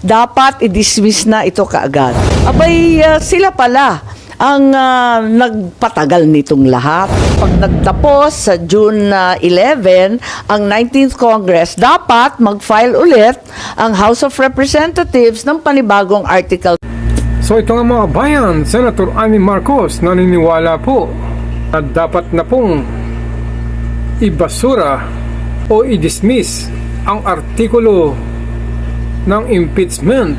Dapat i-dismiss na ito kaagad. Abay, sila pala ang nagpatagal nitong lahat. Pag nagtapos sa June 11, ang 19th Congress, dapat mag-file ulit ang House of Representatives ng panibagong article. So ito nga mga bayan, Senator Amy Marcos naniniwala po na dapat na pong ibasura o i-dismiss ang artikulo ng impeachment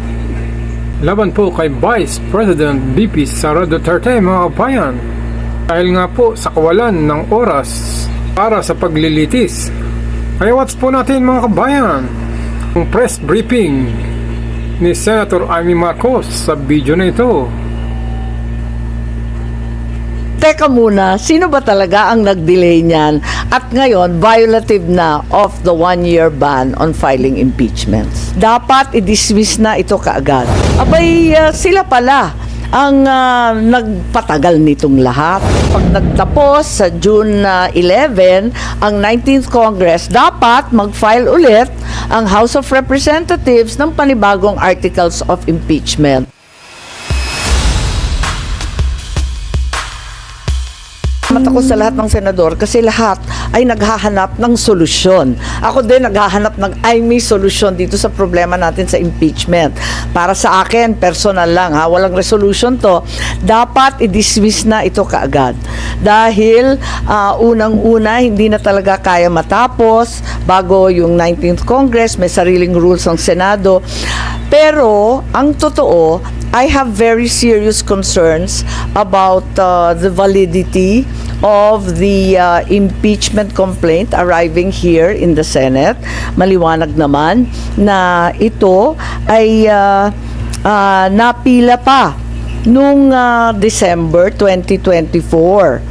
laban po kay Vice President BP Sara Duterte mga kabayan, dahil nga po sa kawalan ng oras para sa paglilitis. Kaya watch po natin mga kabayan ang press briefing ni Senator Amy Marcos sa video na ito. Teka muna, sino ba talaga ang nag-delay niyan at ngayon violative na of the one-year ban on filing impeachments? Dapat i-dismiss na ito kaagad. Abay, sila pala ang nagpatagal nitong lahat. Pag nagtapos sa June 11, ang 19th Congress, dapat mag-file ulit ang House of Representatives ng panibagong articles of impeachment. Ako sa lahat ng senador kasi lahat ay naghahanap ng solusyon. Ako din naghahanap ng may solusyon dito sa problema natin sa impeachment. Para sa akin, personal lang walang resolution to. Dapat i-dismiss na ito kaagad. Dahil unang-una, hindi na talaga kaya matapos bago yung 19th Congress, may sariling rules ang Senado. Pero, ang totoo, I have very serious concerns about the validity of the impeachment complaint arriving here in the Senate. Maliwanag naman na ito ay napila pa nung December 2024.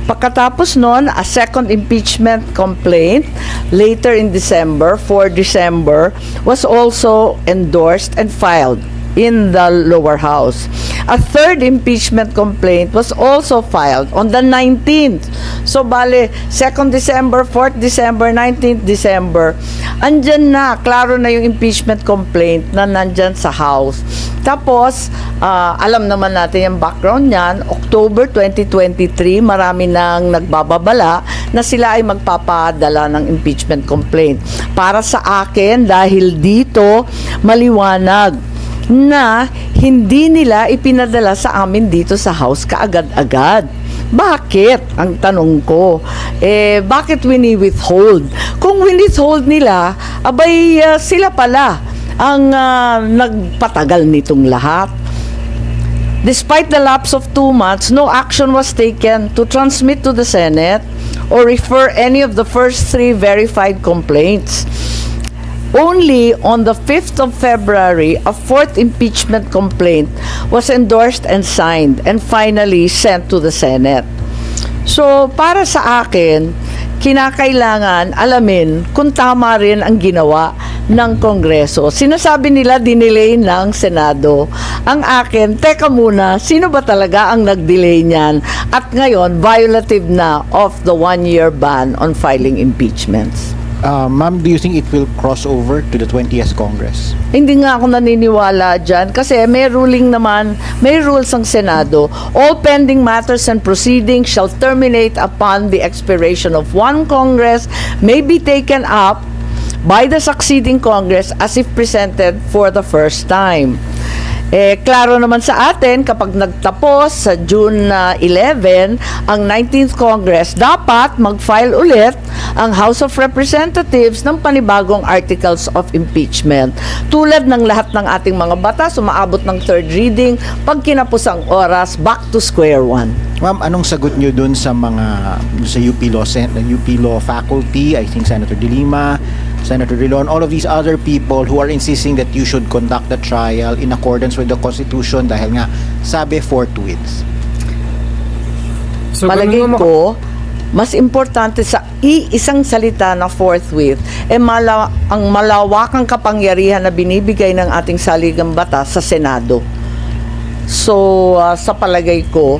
Pagkatapos nun, a second impeachment complaint later in December, 4 December, was also endorsed and filed in the lower house. A third impeachment complaint was also filed on the 19th. So, bale, 2nd December, 4th December, 19th December, andyan na, klaro na yung impeachment complaint na nandyan sa house. Tapos, alam naman natin yung background niyan, October 2023, marami nang nagbababala na sila ay magpapadala ng impeachment complaint. Para sa akin, dahil dito, maliwanag na hindi nila ipinadala sa amin dito sa house kaagad-agad. Bakit? Ang tanong ko. Bakit wini-withhold? Kung wini-withhold nila, abay sila pala ang nagpatagal nitong lahat. Despite the lapse of 2 months, no action was taken to transmit to the Senate or refer any of the first 3 verified complaints. Only on the 5th of February, a 4th impeachment complaint was endorsed and signed and finally sent to the Senate. So, para sa akin, kinakailangan alamin kung tama rin ang ginawa ng Kongreso. Sinasabi nila dinelay ng Senado. Ang akin, teka muna, sino ba talaga ang nag-delay niyan? At ngayon, violative na of the one-year ban on filing impeachments. Ma'am, do you think it will cross over to the 20th Congress? Hindi nga ako naniniwala dyan kasi may ruling naman, may rules ang Senado. All pending matters and proceedings shall terminate upon the expiration of one Congress, may be taken up by the succeeding Congress as if presented for the first time. Klaro naman sa atin, kapag nagtapos sa June 11, ang 19th Congress, dapat mag-file ulit ang House of Representatives ng panibagong articles of impeachment. Tulad ng lahat ng ating mga batas, umaabot ng third reading, pag kinapos ang oras, back to square one. Ma'am, anong sagot nyo dun sa sa UP Law faculty, I think Senator De Lima, Senator Drilon, all of these other people who are insisting that you should conduct the trial in accordance with the Constitution dahil nga sabi forthwith? So, Palagay ko, mas importante sa iisang salita na forthwith, ang malawakang kapangyarihan na binibigay ng ating saligang batas sa Senado. So, sa palagay ko,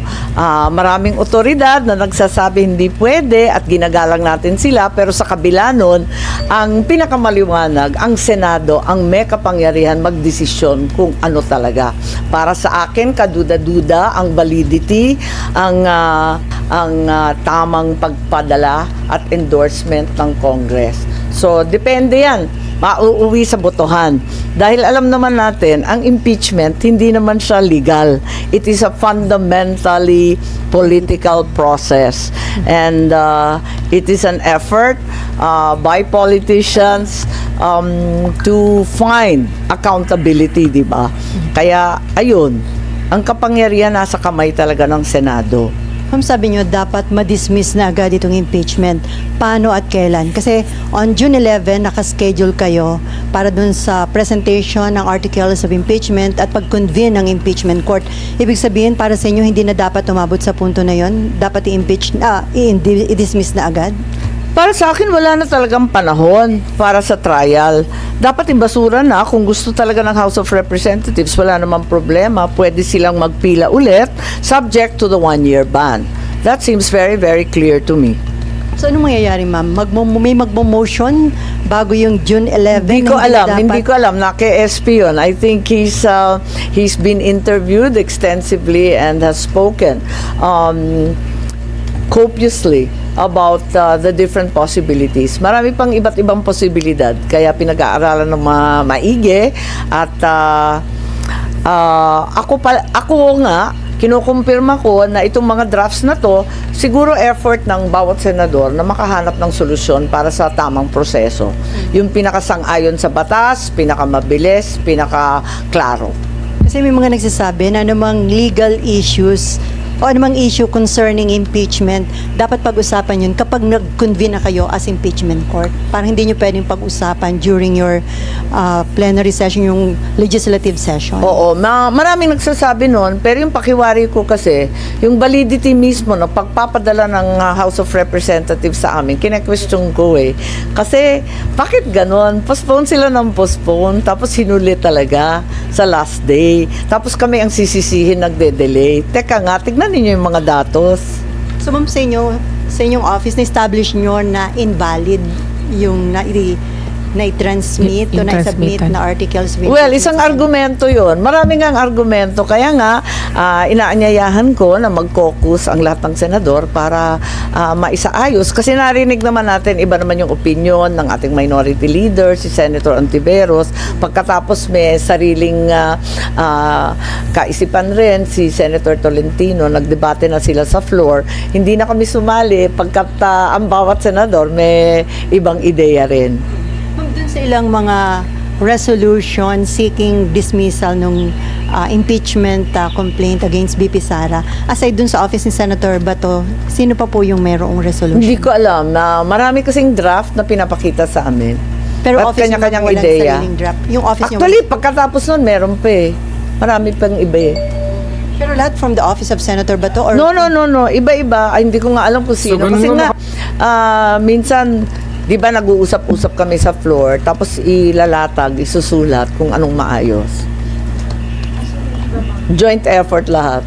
maraming otoridad na nagsasabi hindi pwede at ginagalang natin sila, pero sa kabila nun, ang pinakamaliwanag, ang Senado, ang may kapangyarihan magdesisyon kung ano talaga. Para sa akin, kaduda-duda ang validity, ang tamang pagpadala at endorsement ng Congress. So, depende yan. Mauuwi sa botohan. Dahil alam naman natin, ang impeachment, hindi naman siya legal. It is a fundamentally political process. And it is an effort by politicians to find accountability, di ba? Kaya, ayun, ang kapangyarihan nasa kamay talaga ng Senado. Ma'am, sabi nyo, dapat ma-dismiss na agad itong impeachment. Paano at kailan? Kasi on June 11, nakaschedule kayo para dun sa presentation ng articles of impeachment at pag-convene ng impeachment court. Ibig sabihin, para sa inyo, hindi na dapat umabot sa punto na yon. Dapat i-dismiss na agad? Para sa akin, wala na talagang panahon para sa trial. Dapat ibasura na kung gusto talaga ng House of Representatives, wala namang problema. Pwede silang magpila ulit subject to the 1-year ban. That seems very, very clear to me. So, anong mangyayari, ma'am? May magmo-motion bago yung June 11? Hindi ko alam. Naki-SP yun. I think he's been interviewed extensively and has spoken copiously about the different possibilities. Marami pang iba't ibang posibilidad, kaya pinag-aaralan ng maigi at ako nga kinukumpirma ko na itong mga drafts na to, siguro effort ng bawat senador na makahanap ng solusyon para sa tamang proseso. Yung pinakasang-ayon sa batas, pinakamabilis, pinakaklaro. Kasi may mga nagsasabi na anumang legal issues o anumang issue concerning impeachment, dapat pag-usapan yun kapag nag-convene na kayo as impeachment court. Parang hindi nyo pwedeng pag-usapan during your plenary session, yung legislative session. Oo, maraming nagsasabi noon, pero yung pakiwari ko kasi, yung validity mismo na pagpapadala ng House of Representatives sa amin, kine-question ko eh. Kasi, bakit ganon? Postpone sila ng postpone, tapos hinuli talaga sa last day. Tapos kami ang sisisihin, nagde-delay. Teka nga, tignan ninyo yung mga datos. So, ma'am, sa inyong office, na-establish nyo na invalid yung na-transmit o na-submit na articles. Well, isang argumento yon. Maraming ang argumento. Kaya nga, inaanyayahan ko na mag-caucus ang lahat ng senador para maisaayos. Kasi narinig naman natin, iba naman yung opinion ng ating minority leader, si Senator Ontiveros. Pagkatapos may sariling kaisipan rin si Senator Tolentino. Nagdebate na sila sa floor. Hindi na kami sumali pagkat ang bawat senador may ibang ideya rin. Dun sa ilang mga resolution seeking dismissal ng impeachment complaint against BP Sara, aside dun sa office ni Senator Bato, sino pa po yung merong resolution? Hindi ko alam na marami kasing draft na pinapakita sa amin. Pero at office kanya-kanyang walang ideya. sariling draft. Yung office Actually, pagkatapos nun, meron pa eh. Marami pang iba eh. pero lahat from the office of Senator Bato or No. Iba-iba. Ay, hindi ko nga alam kung sino. So, ganun Kasi nga nga, minsan, di ba nag-uusap-usap kami sa floor, tapos ilalatag, isusulat kung anong maayos. Joint effort lahat.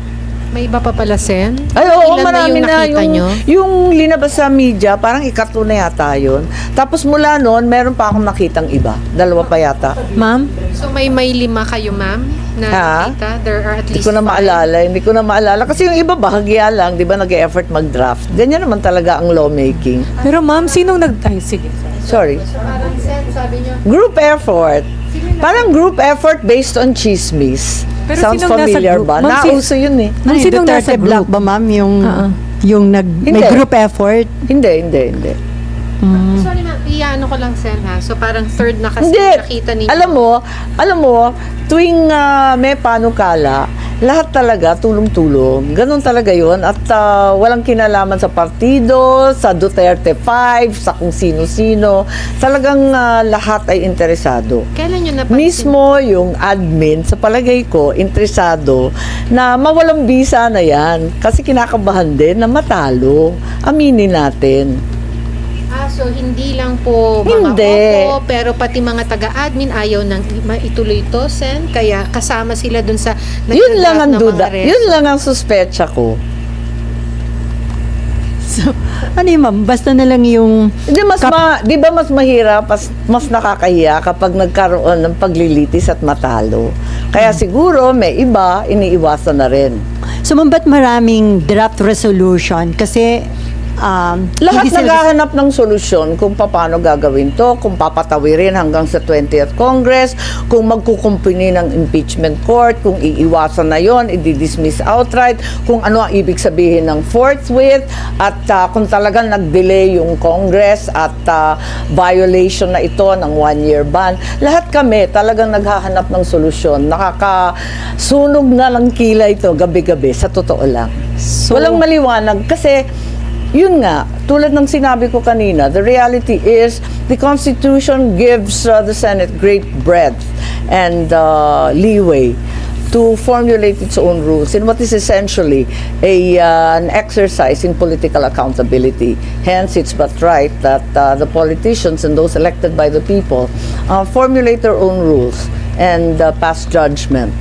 May iba pa pala, Sen? Ay, oo, Ilan marami na. nakita nyo? Yung linabas sa media, parang ika-2 na yata yun. Tapos mula noon, meron pa akong nakitang iba. 2 pa yata. ma'am? So may 5 kayo, ma'am, na nakita? There are at Hindi least ko na 5. maalala. Kasi yung iba bahagya lang, di ba, nag-e-effort mag-draft. Ganyan naman talaga ang lawmaking. Pero ma'am, sinong Ay, sige. Sorry. Parang, Sen, sabi nyo, Group effort. Parang group effort based on chismis. Pero Sounds sinong nasa familiar group? ba? Ma'am, Nauso yun eh. Ano yung sinong Duterte nasa group? Black ba, ma'am? Yung may Hindi. group effort? Hindi. sorry ma'am, iyaano ko lang, Sen, ha? So parang third na kasi Hindi. nakita ninyo. Alam mo, tuwing may panukala, lahat talaga tulong-tulong. Ganon talaga yun. At walang kinalaman sa partido, sa Duterte 5, sa kung sino-sino. Talagang lahat ay interesado. Kailan nyo napansin? Mismo yung admin, sa palagay ko, interesado na mawalang bisa na yan. Kasi kinakabahan din na matalo. Aminin natin. So So, hindi lang po mga Hindi. opo, pero pati mga taga-admin ayaw nang maituloy ito, Sen. Kaya kasama sila dun sa Yun lang ang ng mga duda. reso. Yun lang ang suspecha ko. So, ano yun, ma'am? Basta na lang yung... Di di ba mas mahirap, mas nakakahiya kapag nagkaroon ng paglilitis at matalo. Kaya siguro may iba, iniiwasan na rin. So, ma'am, ba't maraming draft resolution? Kasi, Lahat hindi sila- naghahanap ng solusyon kung paano gagawin to, kung papatawirin hanggang sa 20th Congress, kung magkukumpuni ng impeachment court, kung iiwasan na yon, i-dismiss outright, kung ano ang ibig sabihin ng forthwith, at kung talagang nag-delay yung Congress at violation na ito ng 1-year ban. Lahat kami talagang naghahanap ng solusyon. Nakakasunog na lang kilay ito gabi-gabi, sa totoo lang. So- Walang maliwanag kasi yun nga, tulad ng sinabi ko kanina, the reality is the Constitution gives the Senate great breadth and leeway to formulate its own rules in what is essentially an exercise in political accountability. Hence, it's but right that the politicians and those elected by the people formulate their own rules and pass judgment.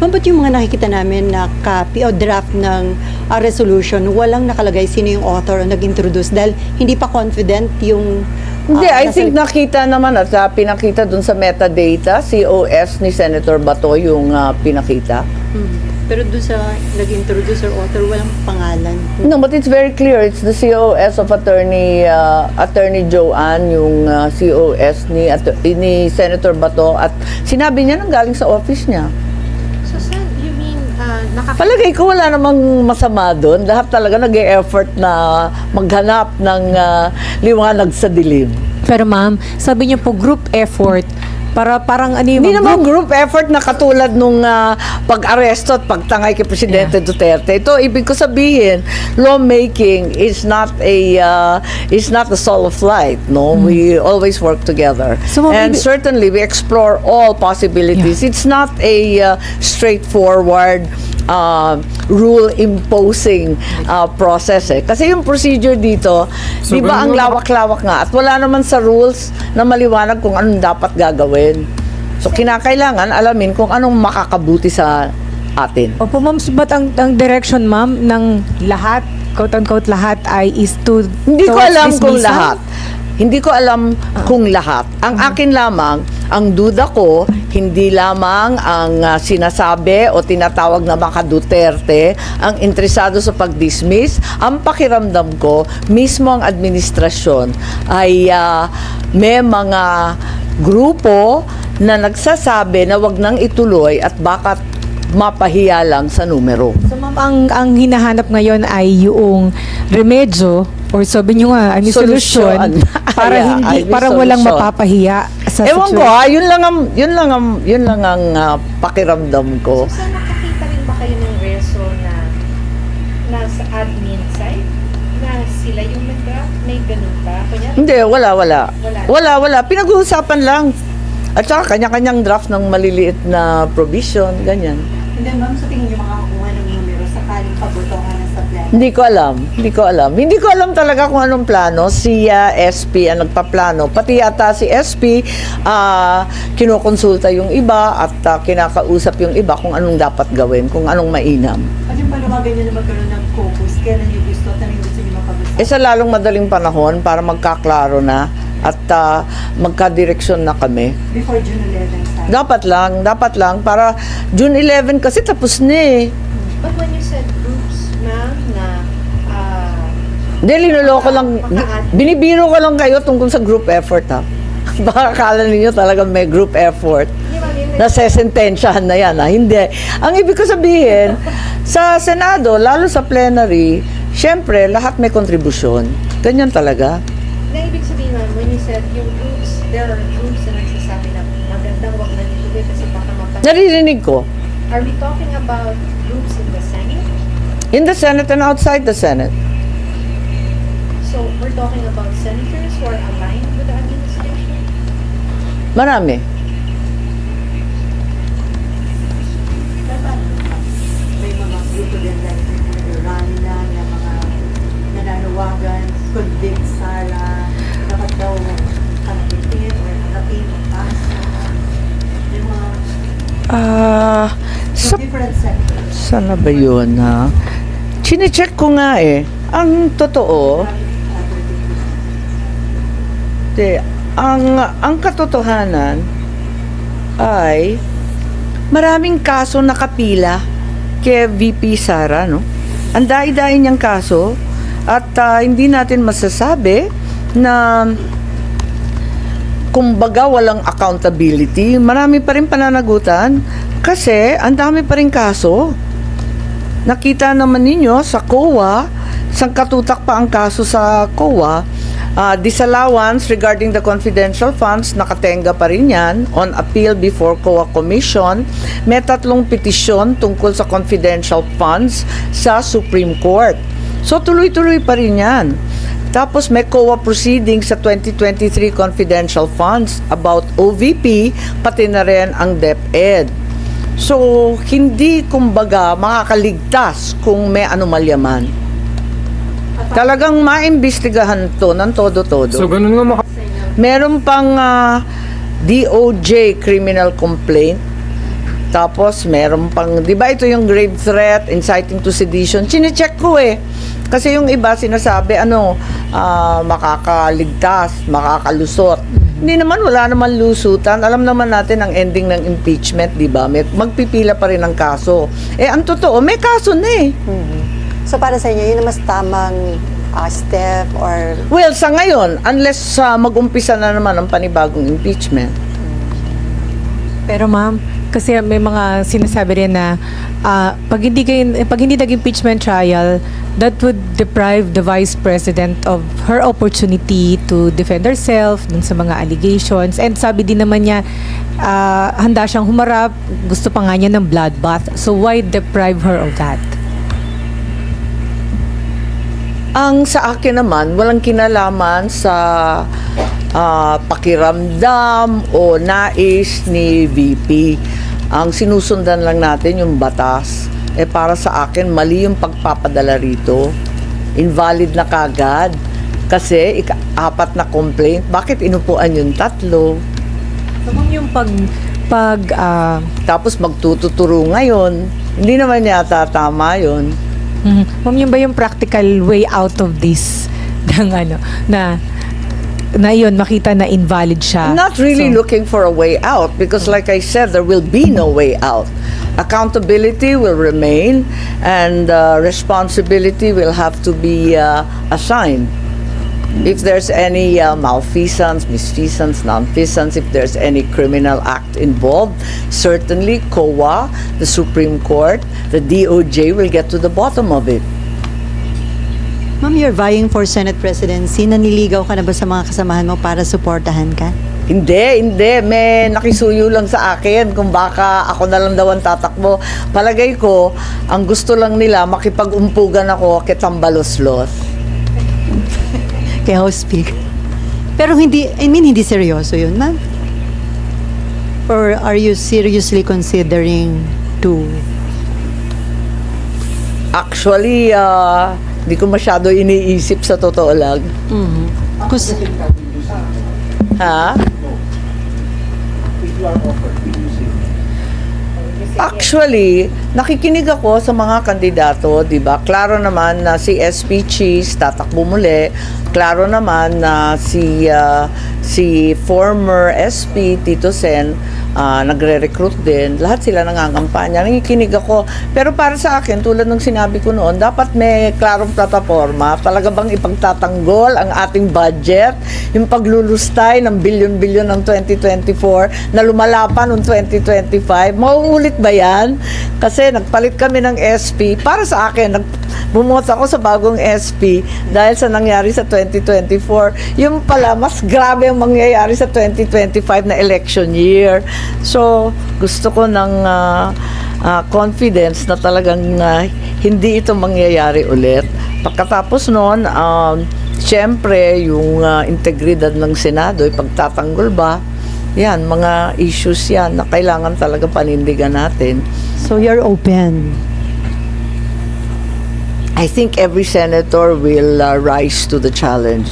Ma'am, ba't yung mga nakikita namin na copy o draft ng resolution, walang nakalagay sino yung author o nag-introduce dahil hindi pa confident yung... Hindi, I nasa- think nakita naman at pinakita dun sa metadata, COS ni Senator Bato yung pinakita. Pero doon sa nag-introduce or author, walang pangalan. No, but it's very clear. It's the COS of Attorney Joanne, yung COS ni Senator Bato, at sinabi niya nang galing sa office niya. So, Sen, you mean, Palagay ko wala namang masama doon. Lahat talaga nag-e-effort na maghanap ng liwanag sa dilim. Pero ma'am, sabi niyo po group effort para parang ano yung Hindi ma'am, naman group effort na katulad nung pag-aresto at pagtangay kay Presidente Duterte. Ito, ibig ko sabihin, lawmaking is not a solo flight, no? We always work together. So, ma'am, and certainly we explore all possibilities. It's not a straightforward rule imposing process eh. Kasi yung procedure dito, So, di ba ang ganun- lawak-lawak nga at wala naman sa rules na maliwanag kung anong dapat gagawin. So, kinakailangan alamin kung anong makakabuti sa atin. Opo ma'am, so, but ang direction ma'am ng lahat, quote-unquote lahat ay is to Hindi ko towards alam kung dismissal? lahat. Hindi ko alam kung lahat. Ang akin lamang, ang duda ko, hindi lamang ang sinasabi o tinatawag na mga Duterte ang interesado sa pag-dismiss. Ang pakiramdam ko, mismo ang administrasyon ay may mga grupo na nagsasabi na wag nang ituloy at baka mapahiya lang sa numero. So ma'am, ang hinahanap ngayon ay yung remedyo or sabi niyo nga, ano Solusyon. solusyon para Yeah, hindi ay, may para walang solusyon. mapapahiya sa Ewan ko situation. yun lang ang pakiramdam ko. So, nakakita rin ba kayo ng reso na nasa admin side? Na sila yung nag-draft? May ganun ba? Kunyari, Hindi, wala. Pinag-uusapan lang. At saka kanya-kanyang draft ng maliliit na provision, ganyan. And then, ma'am, sa tingin niyo makakuha ng numero sakaling pabotohan sa plan? Hindi ko alam talaga kung anong plano. Si SP ang nagpaplano. Pati yata si SP, kinukonsulta yung iba at kinakausap yung iba kung anong dapat gawin, kung anong mainam. At yung panawagan niyo na magkaroon ng caucus, kailan niyo gusto at ano yung gusto niyo mapag-usapan? Sa lalong madaling panahon para magkaklaro na at magkadireksyon na kami. Before June 11, sa Dapat lang para June 11 kasi tapos na eh. but when you said groups, ma'am, na Hindi, linuloko lang. Binibiro ko lang kayo tungkol sa group effort ha. Baka akala ninyo talaga may group effort. Nasesentensyahan na yan ha. Hindi. Ang ibig ko sabihin, sa Senado, lalo sa plenary, syempre, lahat may kontribusyon. Ganyan talaga. na ibig sabihin, ma'am, when you said yung groups, there are groups na nagsasabi na magandang wag na nituloy kasi baka Naririnig ko. Are we talking about groups in the Senate? In the Senate and outside the Senate. So, we're talking about senators who are aligned with the administration? Marami. may mga grupo din like nag-run na mga nananawagan, convict Sara, na Sa, Different sectors. sana ba yun, ha? Chinecheck ko nga eh. Ang totoo, ang katotohanan ay maraming kaso nakapila kay VP Sara, no? Ang dai-dai niyang kaso at hindi natin masasabi na kumbaga walang accountability. Marami pa rin pananagutan kasi ang dami pa rin kaso. Nakita naman ninyo sa COA, sangkatutak pa ang kaso sa COA, disallowance regarding the confidential funds, nakatenga pa rin yan on appeal before COA Commission. May 3 petisyon tungkol sa confidential funds sa Supreme Court. So tuloy-tuloy pa rin yan. Tapos may COA proceedings sa 2023 confidential funds about OVP, pati na rin ang DepEd. So, hindi kumbaga makakaligtas kung may anomalya man. Talagang maimbestigahan to ng todo-todo. So, ganun nga Meron pang DOJ criminal complaint. Tapos meron pang, di ba ito yung grave threat, inciting to sedition? Chinecheck ko eh. Kasi yung iba sinasabi, makakaligtas, makakalusot. Hindi naman, wala naman lusutan. Alam naman natin ang ending ng impeachment, di ba? Magpipila pa rin ang kaso. Ang totoo, may kaso na eh. So para sa inyo, yun ang mas tamang step or... Well, sa ngayon, unless mag-umpisa na naman ang panibagong impeachment. Pero ma'am, kasi may mga sinasabi rin na pag hindi nag-impeachment trial, that would deprive the Vice President of her opportunity to defend herself dun sa mga allegations. And sabi din naman niya, handa siyang humarap, gusto pa nga niya ng bloodbath. So why deprive her of that? Ang sa akin naman, walang kinalaman sa pakiramdam o nais ni VP. Ang sinusundan lang natin yung batas. Para sa akin, mali yung pagpapadala rito. Invalid na kagad. Kasi 4 na complaint. Bakit inupuan yung 3? So ma'am, yung Tapos magtututuro ngayon. Hindi naman yata tama yun. ma'am, yun ba yung practical way out of this? Na yun, makita na invalid siya. I'm not really So, looking for a way out because like I said, there will be no way out. Accountability will remain and responsibility will have to be assigned. If there's any malfeasance, misfeasance, nonfeasance, if there's any criminal act involved, certainly COA, the Supreme Court, the DOJ will get to the bottom of it. Ma'am, you're vying for Senate presidency. Naniligaw ka na ba sa mga kasamahan mo para suportahan ka? Hindi. May nakisuyo lang sa akin kung baka ako na lang daw ang tatakbo. Palagay ko, ang gusto lang nila, makipag-umpugan ako kay Tambaloslos. Kay House Speaker. Pero hindi seryoso yun, ma'am? Or are you seriously considering to... Actually, hindi ko masyado iniisip sa totoo lang. Kus- Ha? Actually, nakikinig ako sa mga kandidato, 'di ba? Klaro naman na si SP Cheese tatakbo muli. Klaro naman na si former SP Tito Sen nagre-recruit din. Lahat sila nangangampanya. Nakikinig ako. Pero para sa akin, tulad ng sinabi ko noon, dapat may klarong plataforma. Talaga bang ipagtatanggol ang ating budget? Yung paglulustay ng bilyon-bilyon ng 2024 na lumalapan noong 2025. Mauulit ba yan? Kasi nagpalit kami ng SP. Para sa akin, bumoto ako sa bagong SP dahil sa nangyari sa 2024. Yung pala, mas grabe ang mangyayari sa 2025 na election year. So, gusto ko ng confidence na talagang hindi ito mangyayari ulit. Pagkatapos noon, siyempre, yung integridad ng Senado, ipagtatanggol ba? Yan, mga issues yan na kailangan talaga panindigan natin. So you're open? I think every senator will rise to the challenge.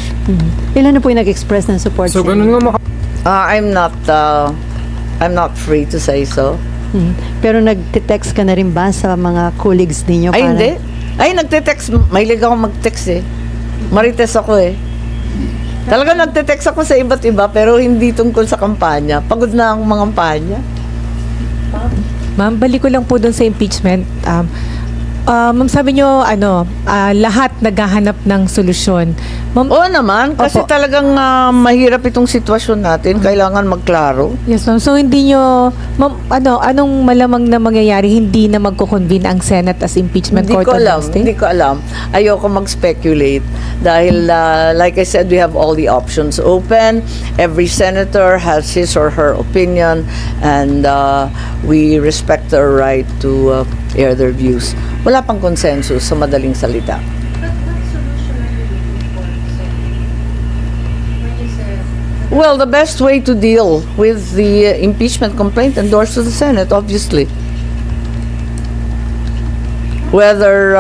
Ilan na po yung nag-express ng support So, sa ganun inyo? nga I'm not free to say so. Pero nagte-text ka na rin ba sa mga colleagues ninyo? Ay, para- hindi. Ay, nagte-text. Mahilig ako mag-text eh. Marites ako eh. Talaga nagte-text ako sa iba't iba pero hindi tungkol sa kampanya. Pagod na ang mga kampanya. Ma'am, balik ko lang po doon sa impeachment. Ma'am, sabi nyo, lahat naghahanap ng solusyon. Ma'am, Oo naman, kasi Opo. talagang mahirap itong sitwasyon natin. Kailangan magklaro. yes, ma'am. So, hindi nyo, ma'am, anong malamang na mangyayari, hindi na magko-convene ang Senate as impeachment Hindi court ko on alam, Wednesday? hindi ko alam. Ayoko mag-speculate dahil like I said, we have all the options open. Every senator has his or her opinion and we respect their right to air their views. Wala pang consensus sa madaling salita. But what solution are you looking for? So, when you say, Well, the best way to deal with the impeachment complaint endorsed to the Senate, obviously. Whether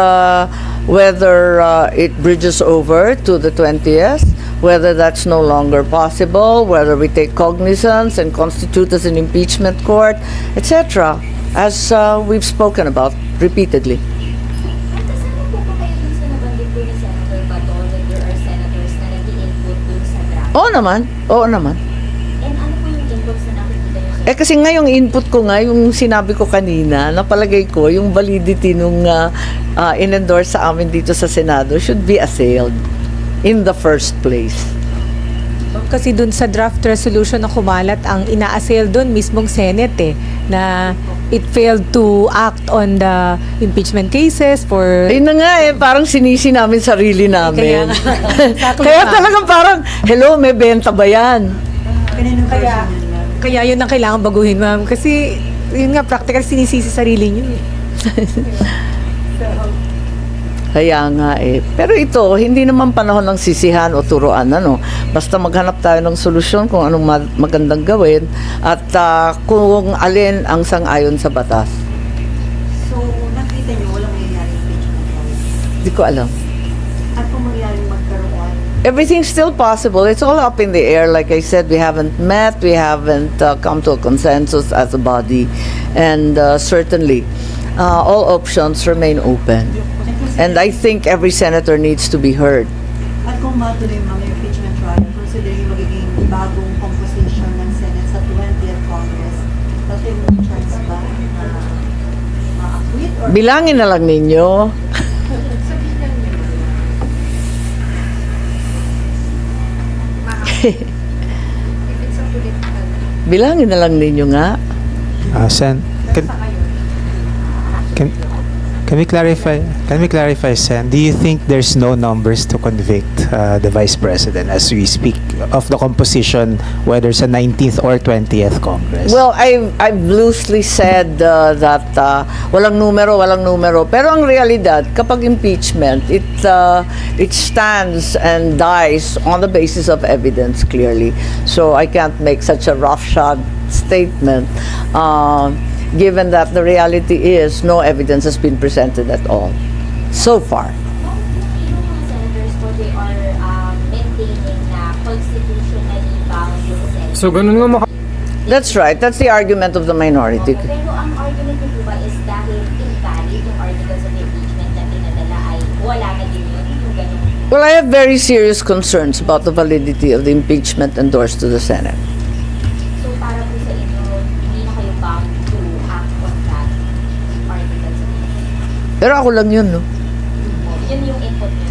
it bridges over to the 20th, whether that's no longer possible, whether we take cognizance and constitute as an impeachment court, etc., as we've spoken about repeatedly. At kasama po ba kayo dun sa nabanggit po ni Senator Bato that there are senators na nag-i-input dun sa draft? Oo naman, oo naman. And ano po yung inputs na nakikita nyo, sir? Eh kasi nga yung input ko nga, yung sinabi ko kanina, napalagay ko, yung validity nung in-endorse sa amin dito sa Senado should be assailed in the first place. Kasi dun sa draft resolution na kumalat, ang ina-assail dun mismong Senate na it failed to act on the impeachment cases for... Ayun na nga parang sinisi namin sarili namin. Kaya nga. Exactly Kaya nga. talagang parang, hello, may benta ba yan? Kaya yun ang kailangan baguhin, ma'am. Kasi, yun nga, practical sinisisi sarili nyo eh. Kaya nga Pero ito, hindi naman panahon ng sisihan o turuan, Basta maghanap tayo ng solusyon kung anong magandang gawin at kung alin ang sang-ayon sa batas. So, nakita niyo walang mangyayari impeachment trial? Hindi ko alam. At kung mangyayaring magkaroon, Everything's still possible. It's all up in the air. Like I said, we haven't met. We haven't come to a consensus as a body. And certainly, all options remain open. And I think every senator needs to be heard. at kung matuloy mga impeachment trial, considering yung magiging bagong composition ng Senate sa 20th Congress, kasi may chance ba na ma-acquit or Bilangin na lang ninyo. sabihin lang niyo, if it's a political, Bilangin na lang ninyo nga. Sen, can we clarify? Can we clarify, Sen? Do you think there's no numbers to convict the Vice President as we speak of the composition, whether sa 19th or 20th Congress? Well, I've loosely said that walang numero. Pero ang realidad, kapag impeachment, it stands and dies on the basis of evidence clearly. So I can't make such a roughshod statement. Given that the reality is no evidence has been presented at all so far. Yung mga senators po, they are maintaining na constitutionally bound yung Senate. So, ganun nga That's right. That's the argument of the minority. Pero ang argument niyo po ba is dahil invalid yung articles of impeachment na pinadala ay wala na din yun, yung ganun. Well, I have very serious concerns about the validity of the impeachment endorsed to the Senate. So para po sa inyo, hindi na kayo bound to act on that articles of impeachment. Pero ako lang yun, no? Yun yung input niyo.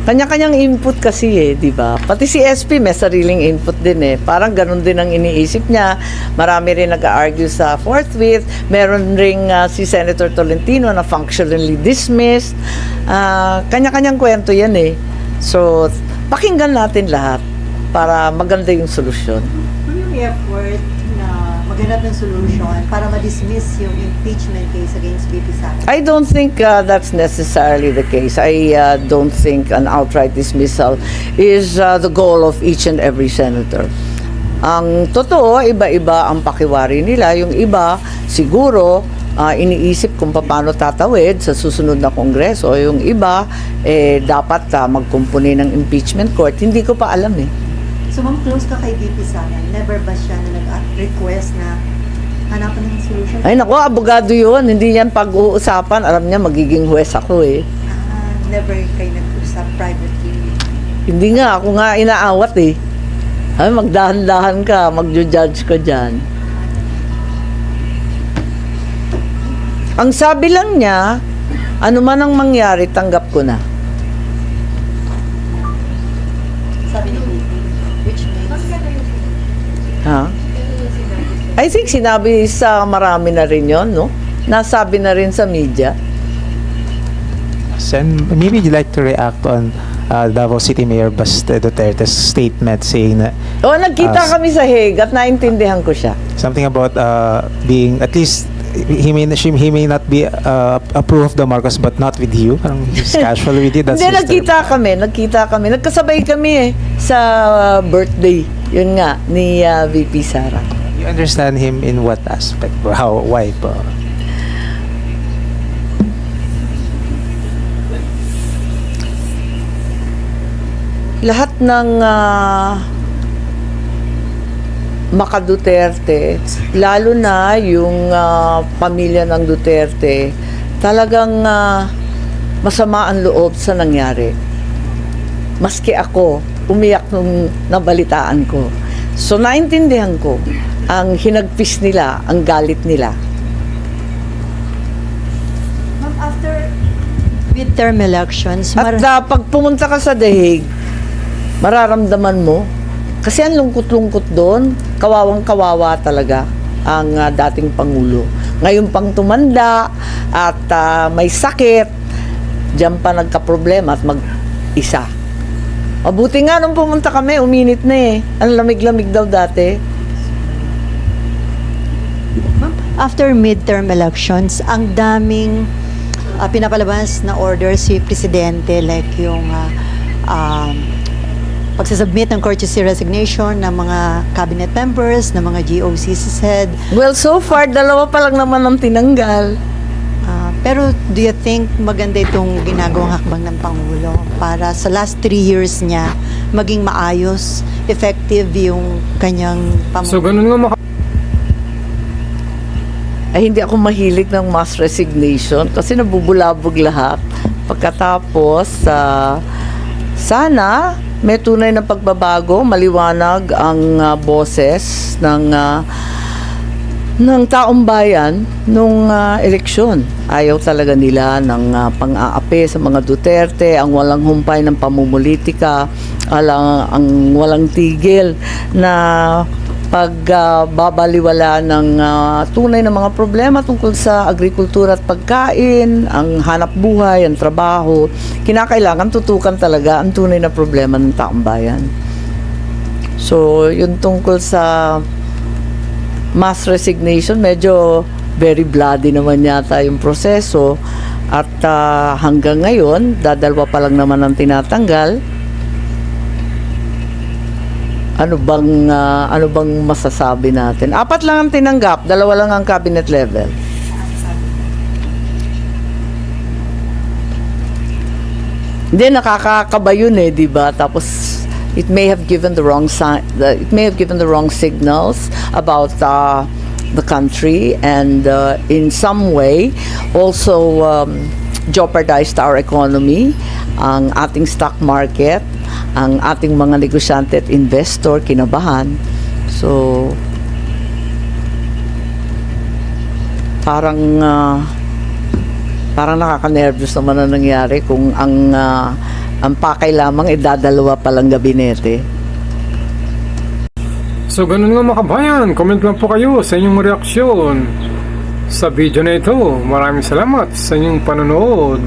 Kanya-kanyang input kasi di ba? Pati si SP may sariling input din Parang ganun din ang iniisip niya. Marami rin nag-argue sa forthwith. Meron ring si Senator Tolentino na functionally dismissed. Kanya-kanyang kwento yan So, pakinggan natin lahat para maganda yung solusyon. ano yung effort na maghanap ng solution para ma-dismiss yung impeachment case against VP Sara? I don't think that's necessarily the case. I don't think an outright dismissal is the goal of each and every senator. Ang totoo, iba-iba ang pakiwari nila. Yung iba, siguro, iniisip kung paano tatawid sa susunod na kongreso. Yung iba, dapat magkumpuni ng impeachment court. Hindi ko pa alam So, ma'am, close ka kay VP Sara. Never ba siya na nag-request na hanapan ng solution? Ay naku, abogado yun. Hindi yan pag-uusapan. Alam niya, magiging huwes ako eh. Never kayo nag-usap privately? Hindi nga, ako nga inaawat eh. Ay, magdahan-dahan ka, magjo-judge ka dyan. Ang sabi lang niya, ano man ang mangyari, tanggap ko na. Sabi ni BP, which means... Ha? I think sinabi sa marami na rin yon, no? Nasabi na rin sa media. Sen, maybe you'd like to react on Davao City Mayor Baste Duterte's statement saying that O, nagkita kami sa Hague at naintindihan ko siya. something about being at least he may not be approve of the Marcos but not with you. Parang he's casual with you. That's Hindi, just nagkita kami. Nagkasabay kami eh sa birthday. Yun nga, ni VP Sara. You understand him in what aspect? How? Why? Lahat ng Maka Duterte, lalo na yung pamilya ng Duterte, talagang masama ang loob sa nangyari. Maski ako, umiyak nung nabalitaan ko. So, naintindihan ko ang hinagpis nila, ang galit nila. Ma'am, after midterm elections, At pag pumunta ka sa The Hague, mararamdaman mo, kasi ang lungkot-lungkot doon, kawawang-kawawa talaga ang dating Pangulo. Ngayon pang tumanda at may sakit, diyan pa nagka-problema at mag-isa. Mabuti nga nung pumunta kami, uminit na eh. Ang lamig-lamig daw dati. Ma'am, after midterm elections, ang daming pinapalabas na order si Presidente, like yung pagsasubmit ng courtesy resignation ng mga cabinet members, ng mga GOC's head. Well, so far, 2 pa lang naman ang tinanggal. Pero do you think maganda itong ginagawang hakbang ng Pangulo para sa last 3 years niya maging maayos, effective yung kanyang So, pamumuno? ganun nga Ay, hindi ako mahilig ng mass resignation kasi nabubulabog lahat. Pagkatapos, sana may tunay na pagbabago, maliwanag ang boses ng taong bayan nung eleksyon. Ayaw talaga nila ng pang-aapi sa mga Duterte, ang walang humpay ng pamumulitika, ang walang tigil na pagbabaliwala ng tunay na mga problema tungkol sa agrikultura at pagkain, ang hanap buhay, ang trabaho. Kinakailangan tutukan talaga ang tunay na problema ng taong bayan. So, yun tungkol sa mass resignation, medyo very bloody naman yata yung proseso. At hanggang ngayon, 2 pa lang naman ang tinatanggal. Ano bang masasabi natin? 4 lang ang tinanggap, 2 lang ang cabinet level. Hindi, nakakakaba yun eh, di ba? Tapos it may have given the wrong signals about the country, and in some way also jeopardized our economy, ang ating stock market, ang ating mga negosyante at investor kinabahan. So parang nakaka-nervous naman na nangyari kung ang pakay lamang 2 pa lang gabinete. So, ganun nga mga kabayan. Comment lang po kayo sa inyong reaksyon sa video na ito. Maraming salamat sa inyong panonood.